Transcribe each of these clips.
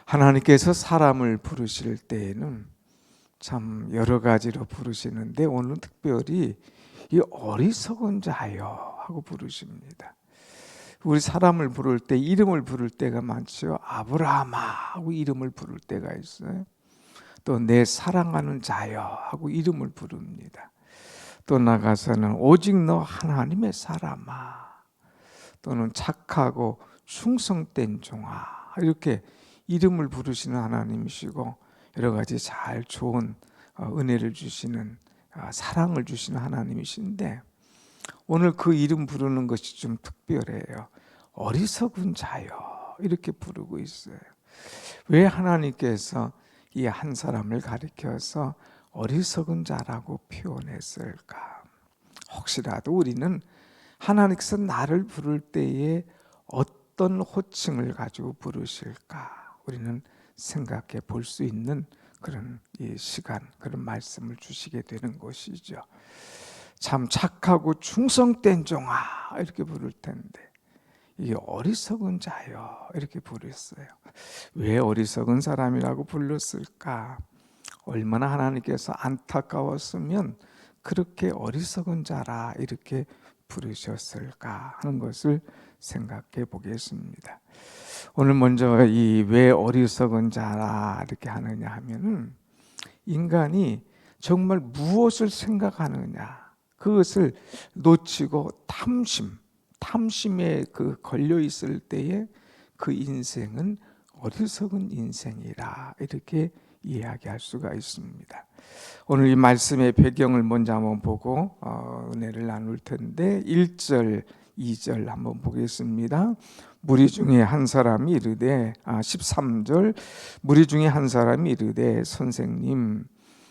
하나님께서 사람을 부르실 때에는 참 여러 가지로 부르시는데 오늘 특별히 이 어리석은 자여 하고 부르십니다. 우리 사람을 부를 때 이름을 부를 때가 많죠. 아브라함아 하고 이름을 부를 때가 있어요. 또 내 사랑하는 자여 하고 이름을 부릅니다. 또 나가서는 오직 너 하나님의 사람아, 또는 착하고 충성된 종아, 이렇게 이름을 부르시는 하나님이시고 여러 가지 잘 좋은 은혜를 주시는, 사랑을 주시는 하나님이신데 오늘 그 이름 부르는 것이 좀 특별해요. 어리석은 자여 이렇게 부르고 있어요. 왜 하나님께서 이 한 사람을 가리켜서 어리석은 자라고 표현했을까? 혹시라도 우리는 하나님께서 나를 부를 때에 어떤 호칭을 가지고 부르실까? 우리는 생각해 볼 수 있는 그런 이 시간, 그런 말씀을 주시게 되는 것이죠. 참 착하고 충성된 종아 이렇게 부를 텐데 이 어리석은 자여 이렇게 부르셨어요. 왜 어리석은 사람이라고 불렀을까? 얼마나 하나님께서 안타까웠으면 그렇게 어리석은 자라 이렇게 부르셨을까 하는 것을 생각해 보겠습니다. 오늘 먼저 이 왜 어리석은 자라 이렇게 하느냐 하면은 인간이 정말 무엇을 생각하느냐 그것을 놓치고 탐심에 걸려 있을 때에 그 인생은 어리석은 인생이라 이렇게 이야기할 수가 있습니다. 오늘 이 말씀의 배경을 먼저 한번 보고 은혜를 나눌 텐데 1절, 2절 한번 보겠습니다. 무리 중에 한 사람이 이르되 13절 무리 중에 한 사람이 이르되 선생님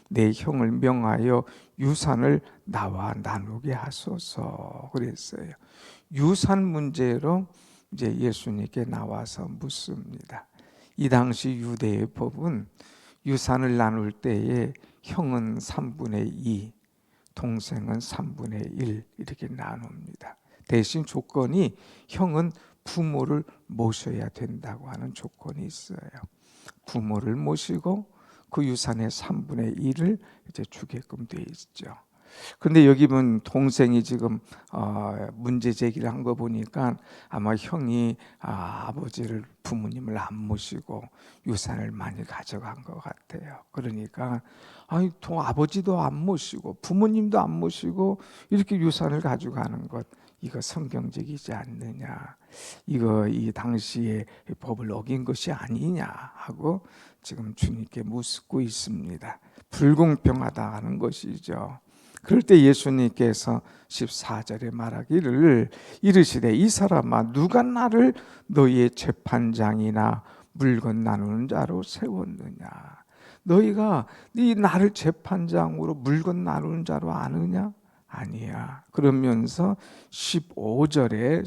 내 형을 명하여 유산을 나와 나누게 하소서 그랬어요. 유산 문제로 이제 예수님께 나와서 묻습니다. 이 당시 유대의 법은 유산을 나눌 때에 형은 3분의 2, 동생은 3분의 1 이렇게 나눕니다. 대신 조건이 형은 부모를 모셔야 된다고 하는 조건이 있어요. 부모를 모시고 그 유산의 3분의 1을 이제 주게끔 돼 있죠. 근데 여기 보면 동생이 지금 문제 제기를 한 거 보니까 아마 형이 아버지를 부모님을 안 모시고 유산을 많이 가져간 것 같아요. 그러니까 아버지도 안 모시고 부모님도 안 모시고 이렇게 유산을 가져가는 것 이거 성경적이지 않느냐, 이거 이 당시의 법을 어긴 것이 아니냐 하고 지금 주님께 묻고 있습니다. 불공평하다는 것이죠. 그럴 때 예수님께서 14절에 말하기를 이르시되 이 사람아 누가 나를 너희의 재판장이나 물건 나누는 자로 세웠느냐? 너희가 나를 재판장으로 물건 나누는 자로 아느냐? 아니야. 그러면서 15절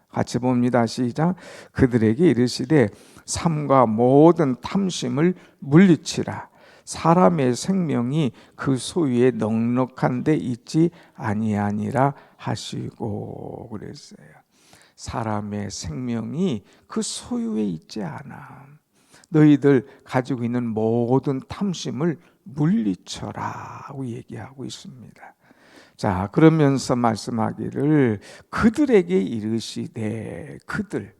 같이 봅니다. 시작. 그들에게 이르시되 삶과 모든 탐심을 물리치라. 사람의 생명이 그 소유에 넉넉한 데 있지 아니하니라 하시고 그랬어요. 사람의 생명이 그 소유에 있지 않아. 너희들 가지고 있는 모든 탐심을 물리쳐라 하고 얘기하고 있습니다. 자, 그러면서 말씀하기를 그들에게 이르시되, 그들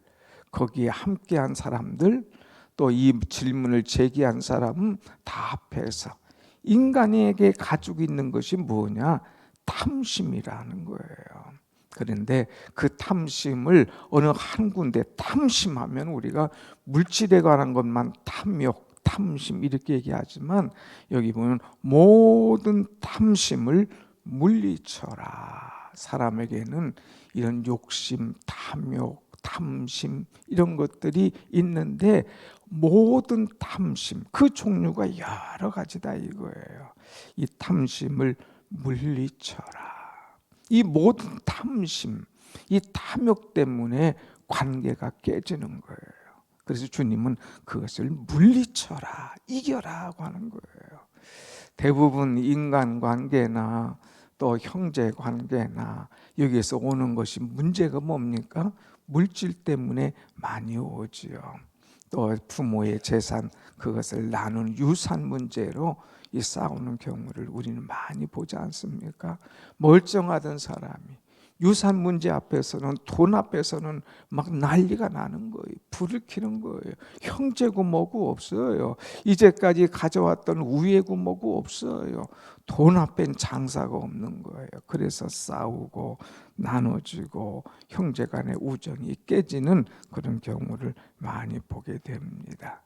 거기에 함께한 사람들 또 이 질문을 제기한 사람은 다 합해서 인간에게 가지고 있는 것이 뭐냐? 탐심이라는 거예요. 그런데 그 탐심을 어느 한 군데 탐심하면 우리가 물질에 관한 것만 탐욕, 탐심 이렇게 얘기하지만 여기 보면 모든 탐심을 물리쳐라. 사람에게는 이런 욕심, 탐욕, 탐심 이런 것들이 있는데 모든 탐심 그 종류가 여러 가지다 이거예요. 이 탐심을 물리쳐라. 이 모든 탐심, 이 탐욕 때문에 관계가 깨지는 거예요. 그래서 주님은 그것을 물리쳐라, 이겨라고 하는 거예요. 대부분 인간관계나 또 형제관계나 여기에서 오는 것이 문제가 뭡니까? 물질 때문에 많이 오지요. 또 부모의 재산 그것을 나눈 유산 문제로 이 싸우는 경우를 우리는 많이 보지 않습니까? 멀쩡하던 사람이 유산 문제 앞에서는, 돈 앞에서는 막 난리가 나는 거예요. 불을 켜는 거예요. 형제고 뭐고 없어요. 이제까지 가져왔던 우애고 뭐고 없어요. 돈 앞엔 장사가 없는 거예요. 그래서 싸우고 나눠지고 형제 간의 우정이 깨지는 그런 경우를 많이 보게 됩니다.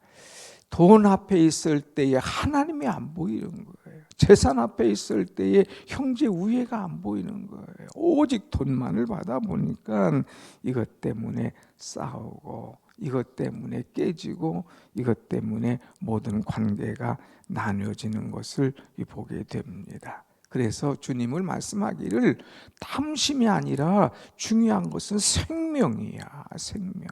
돈 앞에 있을 때에 하나님이 안 보이는 거예요. 재산 앞에 있을 때에 형제 우애가 안 보이는 거예요. 오직 돈만을 받아 보니까 이것 때문에 싸우고, 이것 때문에 깨지고, 이것 때문에 모든 관계가 나뉘어지는 것을 보게 됩니다. 그래서 주님을 말씀하기를 탐심이 아니라 중요한 것은 생명이야, 생명.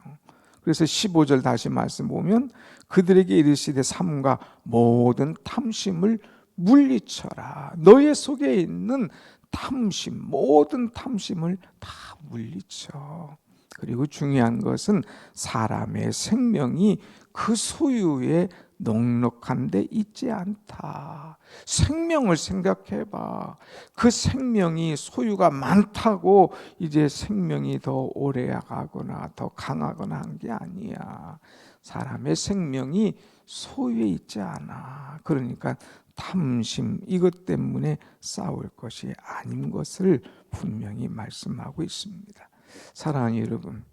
그래서 15절 다시 말씀 보면 그들에게 이르시되 삼가 모든 탐심을 물리쳐라. 너의 속에 있는 탐심, 모든 탐심을 다 물리쳐. 그리고 중요한 것은 사람의 생명이 그 소유에 넉넉한 데 있지 않다. 생명을 생각해봐. 그 생명이 소유가 많다고 이제 생명이 더 오래가거나 더 강하거나 한 게 아니야. 사람의 생명이 소유에 있지 않아. 그러니까 탐심, 이것 때문에 싸울 것이 아닌 것을 분명히 말씀하고 있습니다. 사랑하는 여러분,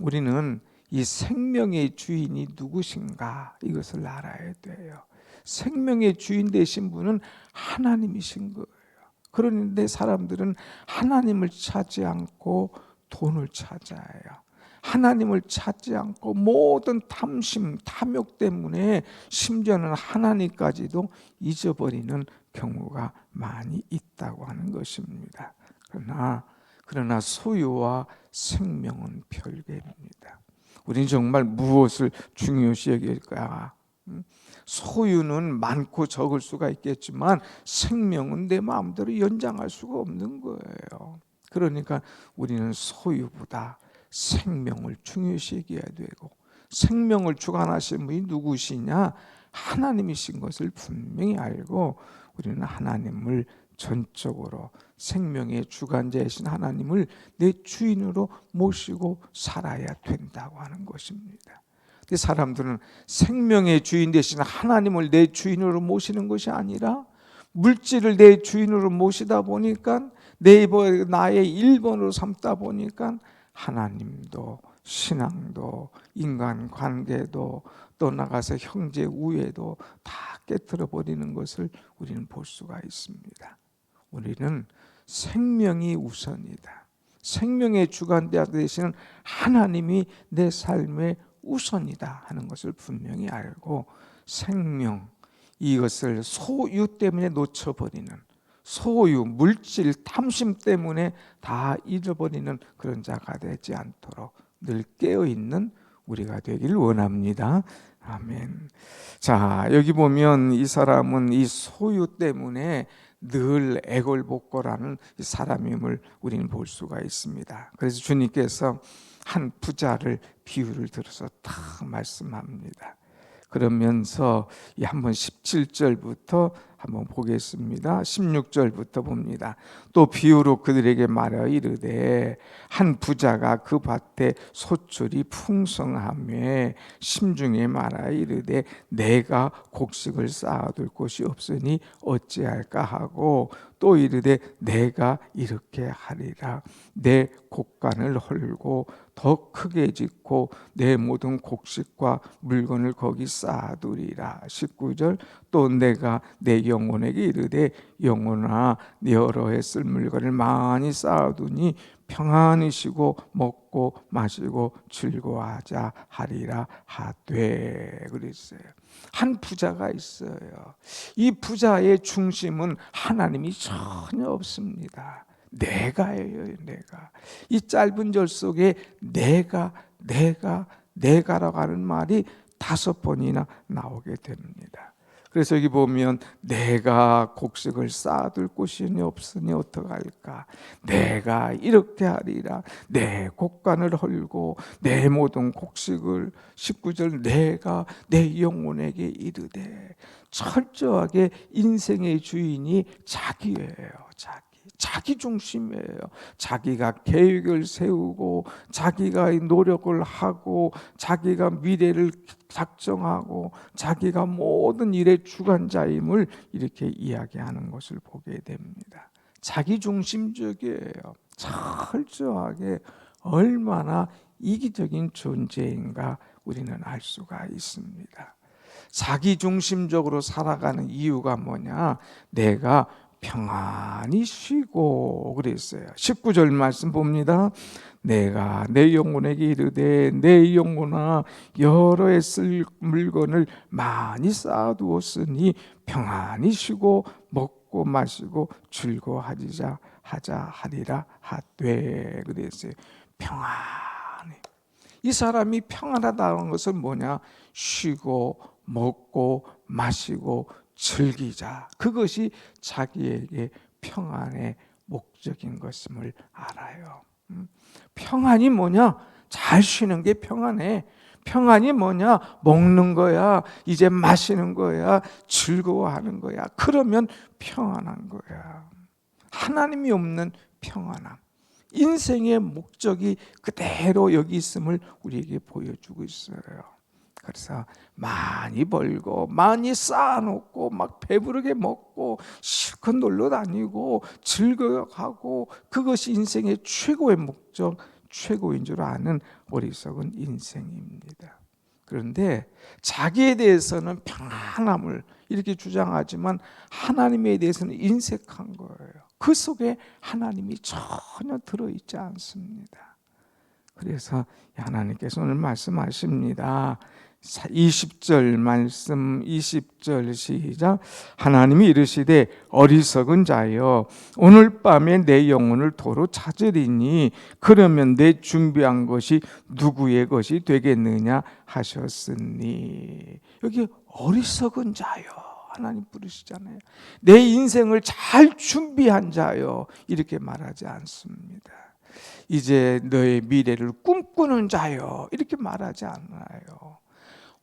우리는 이 생명의 주인이 누구신가 이것을 알아야 돼요. 생명의 주인 되신 분은 하나님이신 거예요. 그런데 사람들은 하나님을 찾지 않고 돈을 찾아요. 하나님을 찾지 않고 모든 탐심, 탐욕 때문에 심지어는 하나님까지도 잊어버리는 경우가 많이 있다고 하는 것입니다. 그러나 소유와 생명은 별개입니다. 우리는 정말 무엇을 중요시 여길까? 소유는 많고 적을 수가 있겠지만 생명은 내 마음대로 연장할 수가 없는 거예요. 그러니까 우리는 소유보다 생명을 중요시 여겨야 되고, 생명을 주관하시는 분이 누구시냐? 하나님이신 것을 분명히 알고 우리는 하나님을 전적으로 생명의 주관자이신 하나님을 내 주인으로 모시고 살아야 된다고 하는 것입니다. 근데 사람들은 생명의 주인 되신 하나님을 내 주인으로 모시는 것이 아니라 물질을 내 주인으로 모시다 보니까 나의 1번으로 삼다 보니까 하나님도 신앙도 인간관계도 또 나가서 형제 우애도 다 깨트려 버리는 것을 우리는 볼 수가 있습니다. 우리는 생명이 우선이다. 생명의 주관자 되시는 하나님이 내 삶의 우선이다 하는 것을 분명히 알고, 생명, 이것을 소유 때문에 놓쳐버리는, 소유, 물질, 탐심 때문에 다 잃어버리는 그런 자가 되지 않도록 늘 깨어있는 우리가 되길 원합니다. 아멘. 자, 여기 보면 이 사람은 이 소유 때문에 늘 애걸복걸하는 사람임을 우리는 볼 수가 있습니다. 그래서 주님께서 한 부자를 비유를 들어서 딱 말씀합니다. 그러면서 한번 17절부터 한번 보겠습니다. 16절부터 봅니다. 또 비유로 그들에게 말하여 이르되 한 부자가 그 밭에 소출이 풍성하며 심중에 말하여 이르되 내가 곡식을 쌓아둘 곳이 없으니 어찌할까 하고, 또 이르되 내가 이렇게 하리라. 내 곡간을 헐고 더 크게 짓고 내 모든 곡식과 물건을 거기 쌓아두리라. 19절 또 내가 내 영혼에게 이르되 영혼아 여러 해 쓸 물건을 많이 쌓아두니 평안히 쉬고 먹고 마시고 즐거워하자 하리라 하되. 그랬어요. 한 부자가 있어요. 이 부자의 중심은 하나님이 전혀 없습니다. 내가예요. 내가. 이 짧은 절 속에 내가라고 하는 말이 5번이나 나오게 됩니다. 그래서 여기 보면 내가 곡식을 쌓아둘 곳이 없으니 어떡할까? 내가 이렇게 하리라. 내 곡간을 헐고 내 모든 곡식을 19절 내가 내 영혼에게 이르되. 철저하게 인생의 주인이 자기예요. 자기 중심이에요. 자기가 계획을 세우고 자기가 노력을 하고 자기가 미래를 작정하고 자기가 모든 일의 주관자임을 이렇게 이야기하는 것을 보게 됩니다. 자기 중심적이에요. 철저하게 얼마나 이기적인 존재인가 우리는 알 수가 있습니다. 자기 중심적으로 살아가는 이유가 뭐냐? 내가 평안히 쉬고 그랬어요. 19절 말씀 봅니다. 내가 내 영혼에게 이르되 내 영혼아 여러 해 쓸 물건을 많이 쌓아두었으니 평안히 쉬고 먹고 마시고 즐거워하자 하리라 하되 그랬어요. 평안히. 이 사람이 평안하다는 것은 뭐냐? 쉬고 먹고 마시고 즐기자. 그것이 자기에게 평안의 목적인 것임을 알아요. 평안이 뭐냐? 잘 쉬는 게 평안해. 평안이 뭐냐? 먹는 거야. 이제 마시는 거야. 즐거워하는 거야. 그러면 평안한 거야. 하나님이 없는 평안함. 인생의 목적이 그대로 여기 있음을 우리에게 보여주고 있어요. 그래서 많이 벌고 많이 쌓아놓고 막 배부르게 먹고 실컷 놀러 다니고 즐거워하고 그것이 인생의 최고의 목적, 최고인 줄 아는 어리석은 인생입니다. 그런데 자기에 대해서는 평안함을 이렇게 주장하지만 하나님에 대해서는 인색한 거예요. 그 속에 하나님이 전혀 들어있지 않습니다. 그래서 하나님께서 오늘 말씀하십니다. 20절 말씀 20절 시작. 하나님이 이르시되 어리석은 자여 오늘 밤에 내 영혼을 도로 찾으리니 그러면 내 준비한 것이 누구의 것이 되겠느냐 하셨으니. 여기 어리석은 자여 하나님 부르시잖아요. 내 인생을 잘 준비한 자여 이렇게 말하지 않습니다. 이제 너의 미래를 꿈꾸는 자여 이렇게 말하지 않아요.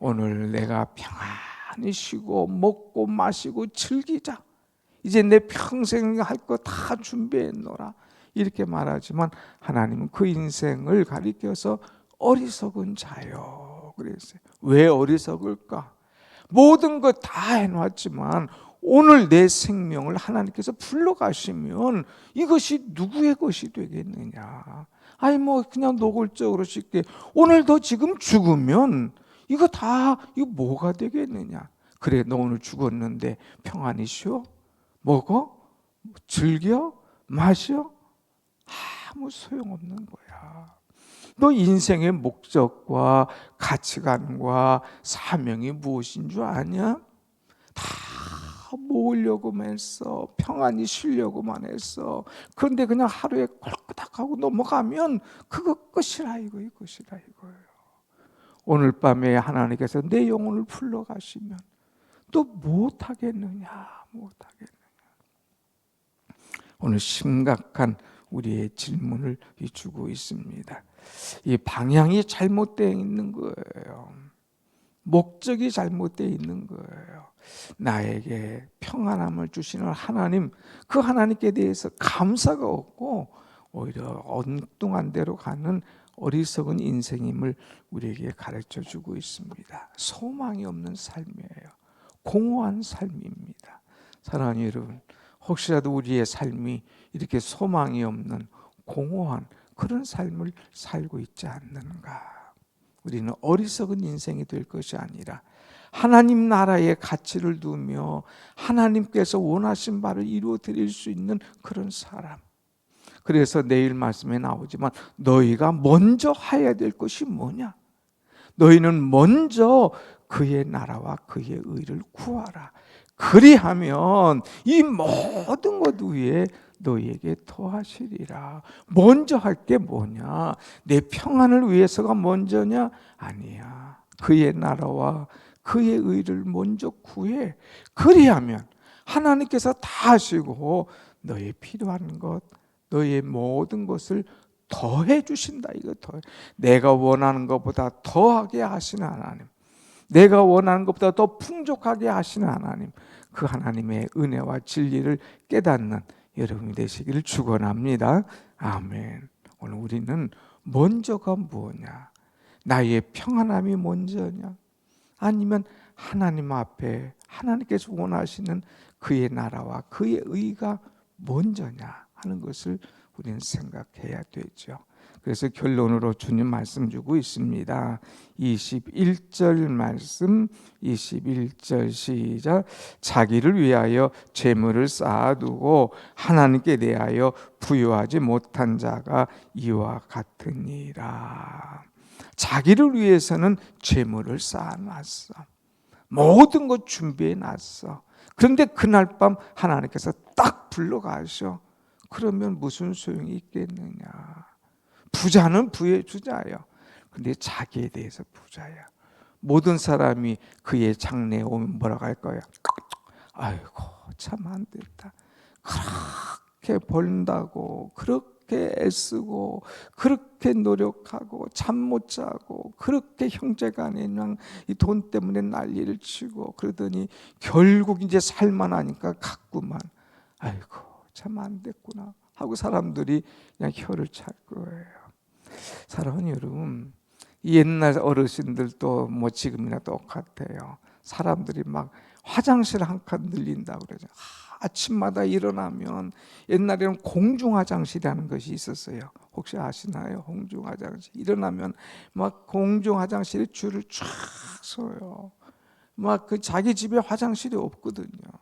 오늘 내가 평안히 쉬고 먹고 마시고 즐기자. 이제 내 평생 할 거 다 준비했노라. 이렇게 말하지만 하나님은 그 인생을 가리켜서 어리석은 자요 그랬어요. 왜 어리석을까? 모든 것 다 해놨지만 오늘 내 생명을 하나님께서 불러가시면 이것이 누구의 것이 되겠느냐? 아니 뭐 그냥 노골적으로 쉽게 오늘 너 지금 죽으면 이거 뭐가 되겠느냐? 그래 너 오늘 죽었는데 평안히 쉬어? 먹어? 즐겨? 마셔? 아무 소용없는 거야. 너 인생의 목적과 가치관과 사명이 무엇인 줄 아냐? 다 모으려고만 했어. 평안히 쉬려고만 했어. 그런데 그냥 하루에 꼴끄닥하고 넘어가면 그거 끝이라 이것이라 이거예요. 오늘 밤에 하나님께서 내 영혼을 불러가시면 또 못하겠느냐. 오늘 심각한 우리의 질문을 주고 있습니다. 이 방향이 잘못되어 있는 거예요. 목적이 잘못되어 있는 거예요. 나에게 평안함을 주시는 하나님, 그 하나님께 대해서 감사가 없고 오히려 엉뚱한 데로 가는 어리석은 인생임을 우리에게 가르쳐주고 있습니다. 소망이 없는 삶이에요. 공허한 삶입니다. 사랑하는 여러분, 혹시라도 우리의 삶이 이렇게 소망이 없는 공허한 그런 삶을 살고 있지 않는가? 우리는 어리석은 인생이 될 것이 아니라 하나님 나라의 가치를 두며 하나님께서 원하신 바를 이루어 드릴 수 있는 그런 사람. 그래서 내일 말씀에 나오지만 너희가 먼저 해야 될 것이 뭐냐? 너희는 먼저 그의 나라와 그의 의를 구하라. 그리하면 이 모든 것 위에 너희에게 더하시리라. 먼저 할 게 뭐냐? 내 평안을 위해서가 먼저냐? 아니야. 그의 나라와 그의 의를 먼저 구해. 그리하면 하나님께서 다 하시고 너의 필요한 것, 너의 모든 것을 더해 주신다. 이거 더. 내가 원하는 것보다 더하게 하시는 하나님, 내가 원하는 것보다 더 풍족하게 하시는 하나님, 그 하나님의 은혜와 진리를 깨닫는 여러분이 되시기를 축원합니다. 아멘. 오늘 우리는 먼저가 무엇냐? 나의 평안함이 먼저냐? 아니면 하나님 앞에 하나님께서 원하시는 그의 나라와 그의 의가 먼저냐 하는 것을 우리는 생각해야 되죠. 그래서 결론으로 주님 말씀 주고 있습니다. 21절 말씀, 21절 시작. 자기를 위하여 재물을 쌓아두고 하나님께 대하여 부유하지 못한 자가 이와 같으니라. 자기를 위해서는 재물을 쌓아놨어. 모든 것 준비해놨어. 그런데 그날 밤 하나님께서 딱 불러가셔. 그러면 무슨 소용이 있겠느냐? 부자는 부의 주자예요. 근데 자기에 대해서 부자야. 모든 사람이 그의 장래에 오면 뭐라고 할 거야? 아이고 참 안 됐다. 그렇게 벌다고, 그렇게 애쓰고, 그렇게 노력하고, 잠 못 자고, 그렇게 형제간에 그냥 이 돈 때문에 난리를 치고 그러더니 결국 이제 살만하니까 갔구만. 아이고 참 안 됐구나 하고 사람들이 그냥 혀를 찰 거예요. 사랑하는 여러분, 옛날 어르신들도 뭐 지금이나 똑같아요. 사람들이 막 화장실 한 칸 늘린다고 그러죠. 아침마다 일어나면 옛날에는 공중화장실이라는 것이 있었어요. 혹시 아시나요? 공중화장실. 일어나면 막 공중화장실에 줄을 쫙 서요. 막 그 자기 집에 화장실이 없거든요.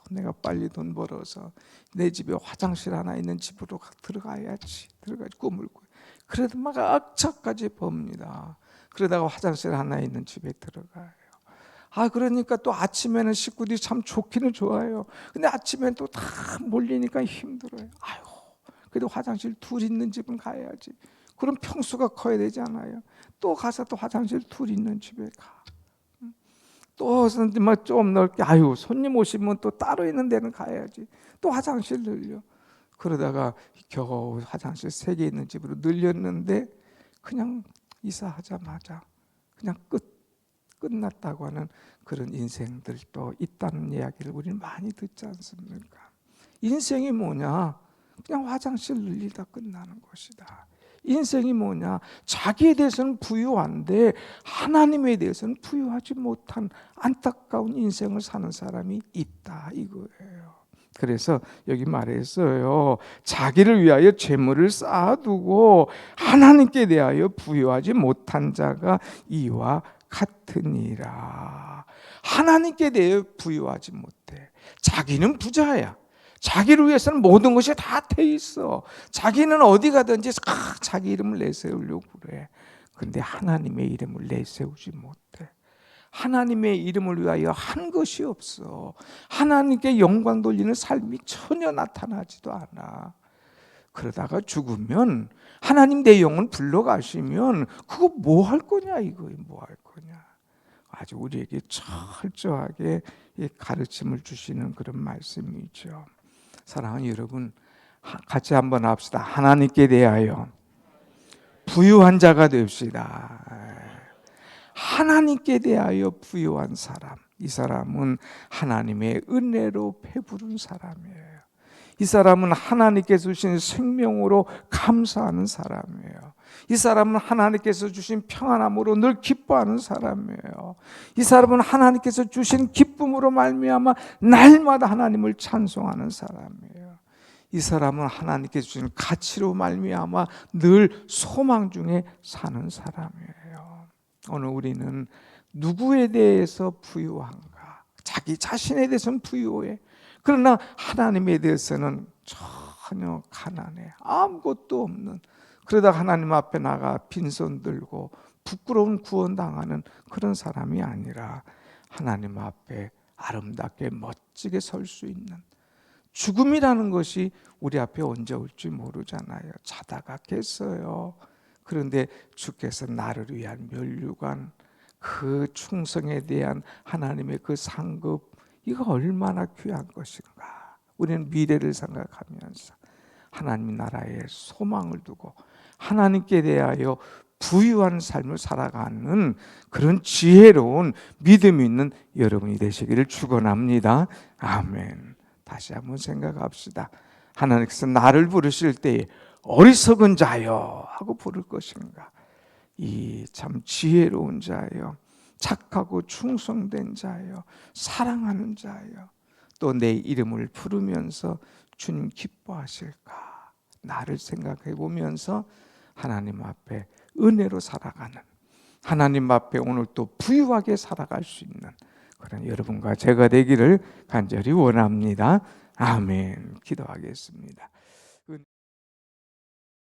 내가 빨리 돈 벌어서 내 집에 화장실 하나 있는 집으로 들어가야지. 들어가지 꿈을 꿔요. 그래도 막 악착까지 봅니다. 그러다가 화장실 하나 있는 집에 들어가요. 그러니까 또 아침에는 식구들이 참 좋기는 좋아요. 근데 아침엔 또 다 몰리니까 힘들어요. 그래도 화장실 둘 있는 집은 가야지. 그럼 평수가 커야 되잖아요. 또 가서 또 화장실 둘 있는 집에 가. 또 좀 넓게, 손님 오시면 또 따로 있는 데는 가야지. 또 화장실 늘려. 그러다가 겨우 화장실 3개 있는 집으로 늘렸는데 그냥 이사하자마자 그냥 끝났다고 하는 그런 인생들도 있다는 이야기를 우리는 많이 듣지 않습니까? 인생이 뭐냐? 그냥 화장실 늘리다 끝나는 것이다. 인생이 뭐냐? 자기에 대해서는 부유한데 하나님에 대해서는 부유하지 못한 안타까운 인생을 사는 사람이 있다 이거예요. 그래서 여기 말했어요. 자기를 위하여 재물을 쌓아두고 하나님께 대하여 부유하지 못한 자가 이와 같으니라. 하나님께 대해 부유하지 못해. 자기는 부자야. 자기를 위해서는 모든 것이 다 돼 있어. 자기는 어디 가든지 자기 이름을 내세우려고 그래. 그런데 하나님의 이름을 내세우지 못해. 하나님의 이름을 위하여 한 것이 없어. 하나님께 영광 돌리는 삶이 전혀 나타나지도 않아. 그러다가 죽으면 하나님 내 영혼 불러가시면 그거 뭐 할 거냐 이거예요. 뭐 할 거냐. 아주 우리에게 철저하게 가르침을 주시는 그런 말씀이죠. 사랑하는 여러분, 같이 한번 합시다. 하나님께 대하여 부유한 자가 됩시다. 하나님께 대하여 부유한 사람, 이 사람은 하나님의 은혜로 배부른 사람이에요. 이 사람은 하나님께서 주신 생명으로 감사하는 사람이에요. 이 사람은 하나님께서 주신 평안함으로 늘 기뻐하는 사람이에요. 이 사람은 하나님께서 주신 기쁨으로 말미암아 날마다 하나님을 찬송하는 사람이에요. 이 사람은 하나님께서 주신 가치로 말미암아 늘 소망 중에 사는 사람이에요. 오늘 우리는 누구에 대해서 부유한가? 자기 자신에 대해서는 부유해. 그러나 하나님에 대해서는 전혀 가난해. 아무것도 없는. 그러다 하나님 앞에 나가 빈손 들고 부끄러운 구원당하는 그런 사람이 아니라 하나님 앞에 아름답게 멋지게 설 수 있는, 죽음이라는 것이 우리 앞에 언제 올지 모르잖아요. 자다가 깼어요. 그런데 주께서 나를 위한 면류관, 그 충성에 대한 하나님의 그 상급, 이거 얼마나 귀한 것인가. 우리는 미래를 생각하면서 하나님 나라에 소망을 두고 하나님께 대하여 부유한 삶을 살아가는 그런 지혜로운 믿음이 있는 여러분이 되시기를 축원합니다. 아멘. 다시 한번 생각합시다. 하나님께서 나를 부르실 때에 어리석은 자여 하고 부를 것인가? 이 참 지혜로운 자여, 착하고 충성된 자여, 사랑하는 자여, 또 내 이름을 부르면서 주님 기뻐하실까? 나를 생각해 보면서 하나님 앞에 은혜로 살아가는, 하나님 앞에 오늘 또 부유하게 살아갈 수 있는 그런 여러분과 제가 되기를 간절히 원합니다. 아멘. 기도하겠습니다.